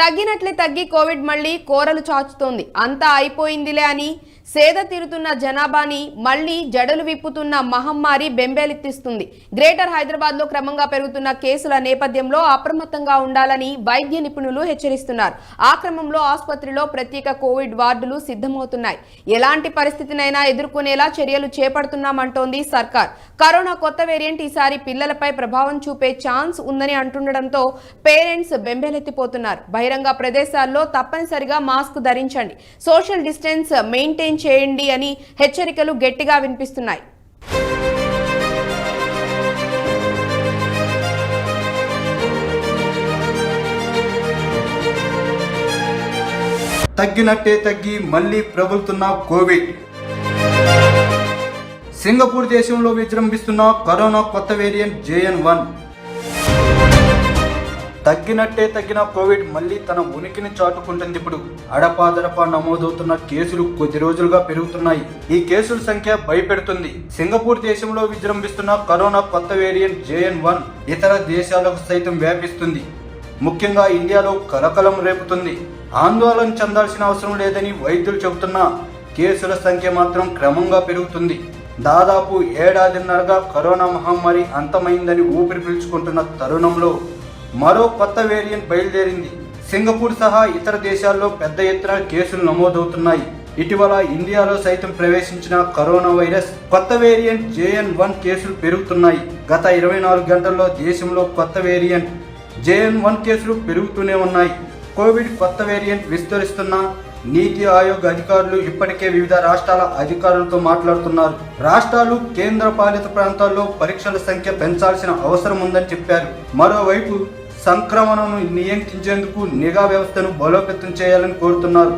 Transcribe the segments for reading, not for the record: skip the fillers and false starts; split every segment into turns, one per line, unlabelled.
తగ్గినట్లే తగ్గి కోవిడ్ మళ్లీ కోరలు చాచుతోంది. అంతా అయిపోయిందిలే అని సేద తీరుతున్న జనాభాని మళ్లీ జడలు విప్పుతున్న మహమ్మారి బెంబేలెత్తిస్తుంది. గ్రేటర్ హైదరాబాద్ లో క్రమంగా పెరుగుతున్న కేసుల నేపథ్యంలో అప్రమత్తంగా ఉండాలని వైద్య నిపుణులు హెచ్చరిస్తున్నారు. ఆ క్రమంలో ఆసుపత్రిలో ప్రత్యేక కోవిడ్ వార్డులు సిద్ధమవుతున్నాయి. ఎలాంటి పరిస్థితినైనా ఎదుర్కొనేలా చర్యలు చేపడుతున్నామంటోంది సర్కార్. కరోనా కొత్త వేరియంట్ ఈసారి పిల్లలపై ప్రభావం చూపే ఛాన్స్ ఉందని అంటుండటంతో పేరెంట్స్ బెంబేలెత్తిపోతున్నారు. బహిరంగ ప్రదేశాల్లో తప్పనిసరిగా మాస్క్ ధరించండి, సోషల్ డిస్టెన్స్ మెయింటైన్ చేయండి అని హెచ్చరికలు గట్టిగా వినిపిస్తున్నాయి.
తగ్గినట్టే తగ్గి మళ్లీ ప్రబలుతున్న కోవిడ్. సింగపూర్ దేశంలో విజృంభిస్తున్న కరోనా కొత్త వేరియంట్ JN.1. తగ్గినట్టే తగ్గిన కోవిడ్ మళ్లీ తన ఉనికిని చాటుకుంటుంది. ఇప్పుడు అడపాదడపా నమోదవుతున్న కేసులు కొద్ది రోజులుగా పెరుగుతున్నాయి. ఈ కేసుల సంఖ్య భయపెడుతుంది. సింగపూర్ దేశంలో విజృంభిస్తున్న కరోనా కొత్త వేరియంట్ JN.1 ఇతర దేశాలకు సైతం వ్యాపిస్తుంది. ముఖ్యంగా ఇండియాలో కలకలం రేపుతుంది. ఆందోళన చెందాల్సిన అవసరం లేదని వైద్యులు చెబుతున్నా కేసుల సంఖ్య మాత్రం క్రమంగా పెరుగుతుంది. దాదాపు ఏడాదిన్నరగా కరోనా మహమ్మారి అంతమైందని ఊపిరి పీల్చుకుంటున్న తరుణంలో మరో కొత్త వేరియంట్ బయలుదేరింది. సింగపూర్ సహా ఇతర దేశాల్లో పెద్ద ఎత్తున కేసులు నమోదవుతున్నాయి. ఇటీవల ఇండియాలో సైతం ప్రవేశించిన కరోనా వైరస్ కొత్త వేరియంట్ JN.1 కేసులు పెరుగుతున్నాయి. గత 24 గంటల్లో దేశంలో కొత్త వేరియంట్ JN.1 కేసులు పెరుగుతూనే ఉన్నాయి. కోవిడ్ కొత్త వేరియంట్ విస్తరిస్తున్న నీతి ఆయోగ్ అధికారులు ఇప్పటికే వివిధ రాష్ట్రాల అధికారులతో మాట్లాడుతున్నారు. రాష్ట్రాలు, కేంద్ర పాలిత ప్రాంతాల్లో పరీక్షల సంఖ్య పెంచాల్సిన అవసరం ఉందని చెప్పారు. మరోవైపు సంక్రమణను నియంత్రించేందుకు నిఘా వ్యవస్థను బలోపేతం చేయాలని కోరుతున్నారు.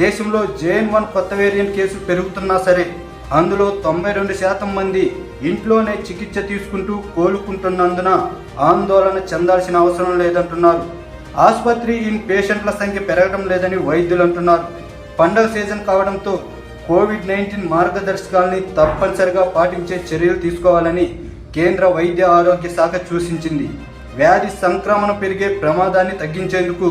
దేశంలో JN.1 కొత్త వేరియంట్ కేసులు పెరుగుతున్నా సరే అందులో 92% మంది ఇంట్లోనే చికిత్స తీసుకుంటూ కోలుకుంటున్నందున ఆందోళన చెందాల్సిన అవసరం లేదంటున్నారు. ఆసుపత్రి ఇన్ పేషెంట్ల సంఖ్య పెరగడం లేదని వైద్యులు అంటున్నారు. పండగ సీజన్ కావడంతో COVID-19 మార్గదర్శకాలని తప్పనిసరిగా పాటించే చర్యలు తీసుకోవాలని కేంద్ర వైద్య ఆరోగ్య శాఖ సూచించింది. వ్యాధి సంక్రమణ పెరిగే ప్రమాదాన్ని తగ్గించేందుకు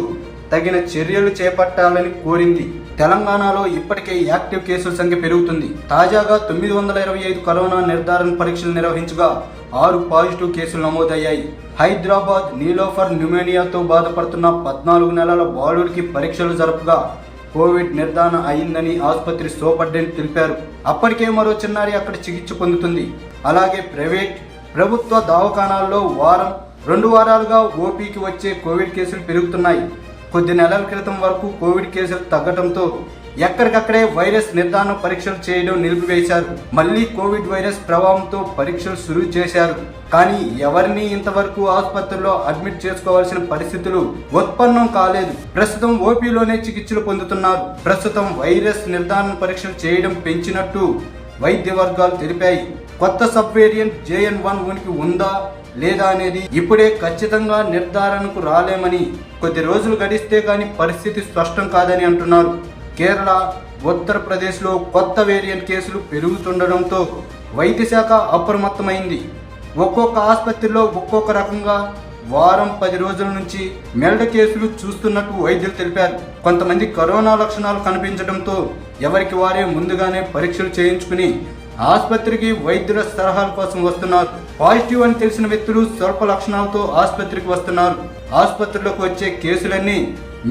తగిన చర్యలు చేపట్టాలని కోరింది. తెలంగాణలో ఇప్పటికే యాక్టివ్ కేసుల సంఖ్య పెరుగుతుంది. తాజాగా 925 కరోనా నిర్ధారణ పరీక్షలు నిర్వహించగా 6 పాజిటివ్ కేసులు నమోదయ్యాయి. హైదరాబాద్ నీలోఫర్ న్యూమోనియాతో బాధపడుతున్న 14 నెలల బాలుడికి పరీక్షలు జరపగా కోవిడ్ నిర్ధారణ అయిందని ఆసుపత్రి సూపరింటెండెంట్ తెలిపారు. అప్పటికే మరో చిన్నారి అక్కడ చికిత్స పొందుతుంది. అలాగే ప్రభుత్వ దవాఖానాల్లో 2 వారాలుగా ఓపీకి వచ్చే కోవిడ్ కేసులు పెరుగుతున్నాయి. కొద్ది నెలల క్రితం వరకు కోవిడ్ కేసులు తగ్గడంతో ఎక్కడికక్కడే వైరస్ నిర్ధారణ పరీక్షలు చేయడం నిలిపివేశారు. మళ్లీ కోవిడ్ వైరస్ ప్రభావంతో పరీక్షలు సురువు చేశారు. కానీ ఎవరిని ఇంతవరకు ఆసుపత్రిలో అడ్మిట్ చేసుకోవాల్సిన పరిస్థితులు ఉత్పన్నం కాలేదు. ప్రస్తుతం ఓపీలోనే చికిత్సలు పొందుతున్నారు. ప్రస్తుతం వైరస్ నిర్ధారణ పరీక్షలు చేయడం పెంచినట్టు వైద్య వర్గాలు తెలిపాయి. కొత్త సబ్ వేరియంట్ JN.1 ఉనికి ఉందా లేదా అనేది ఇప్పుడే ఖచ్చితంగా నిర్ధారణకు రాలేమని, కొద్ది రోజులు గడిస్తే కానీ పరిస్థితి స్పష్టం కాదని అంటున్నారు. కేరళ, ఉత్తరప్రదేశ్లో కొత్త వేరియంట్ కేసులు పెరుగుతుండడంతో వైద్య శాఖ అప్రమత్తమైంది. ఒక్కొక్క ఆసుపత్రిలో ఒక్కొక్క రకంగా వారం 10 రోజుల నుంచి మెల్డ కేసులు చూస్తున్నట్టు వైద్యులు తెలిపారు. కొంతమంది కరోనా లక్షణాలు కనిపించడంతో ఎవరికి వారే ముందుగానే పరీక్షలు చేయించుకుని ఆసుపత్రికి వైద్యుల సలహాల కోసం వస్తున్నారు. పాజిటివ్ అని తెలిసిన వ్యక్తులు స్వల్ప లక్షణాలతో ఆసుపత్రికి వస్తున్నారు. ఆసుపత్రిలోకి వచ్చే కేసులన్నీ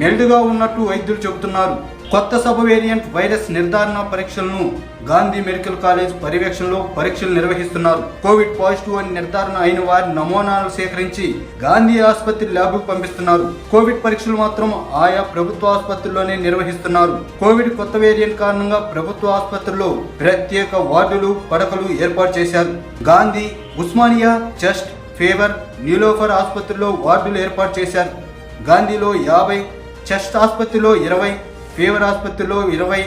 మెల్డుగా ఉన్నట్టు వైద్యులు చెబుతున్నారు. కొత్త సబ్ వేరియంట్ వైరస్ నిర్ధారణ పరీక్షలను గాంధీ మెడికల్ కాలేజ్ పర్యవేక్షణలో పరీక్షలు నిర్వహిస్తున్నారు. కోవిడ్ పాజిటివ్ అని నిర్ధారణ అయిన వారి నమూనాలు సేకరించి గాంధీ ఆసుపత్రి ల్యాబ్కు పంపిస్తున్నారు. కోవిడ్ పరీక్షలు మాత్రం ఆయా ప్రభుత్వ ఆసుపత్రుల్లోనే నిర్వహిస్తున్నారు. కోవిడ్ కొత్త వేరియంట్ కారణంగా ప్రభుత్వ ఆసుపత్రుల్లో ప్రత్యేక వార్డులు, పడకలు ఏర్పాటు చేశారు. గాంధీ, ఉస్మానియా, చెస్ట్, ఫీవర్, నీలోఫర్ ఆసుపత్రిలో వార్డులు ఏర్పాటు చేశారు. గాంధీలో 50, చెస్ట్ ఆసుపత్రిలో 20, ఫీవర్ ఆసుపత్రిలో 20,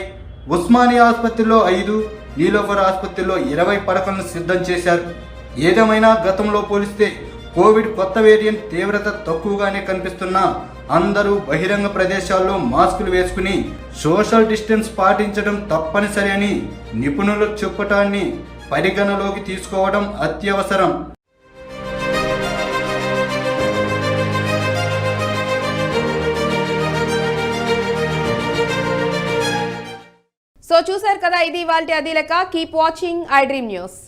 ఉస్మానియా ఆసుపత్రిలో 5, నీలోఫర్ ఆసుపత్రిలో 20 పడకలను సిద్ధం చేశారు. ఏదేమైనా గతంలో పోలిస్తే కోవిడ్ కొత్త వేరియంట్ తీవ్రత తక్కువగానే కనిపిస్తున్నా అందరూ బహిరంగ ప్రదేశాల్లో మాస్కులు వేసుకుని సోషల్ డిస్టెన్స్ పాటించడం తప్పనిసరి అని నిపుణులు చెప్పటాన్ని పరిగణలోకి తీసుకోవడం అత్యవసరం.
సో చూసారు కదా, ఇది ఇవాల్టి అది లెక్క. Keep watching I dream news.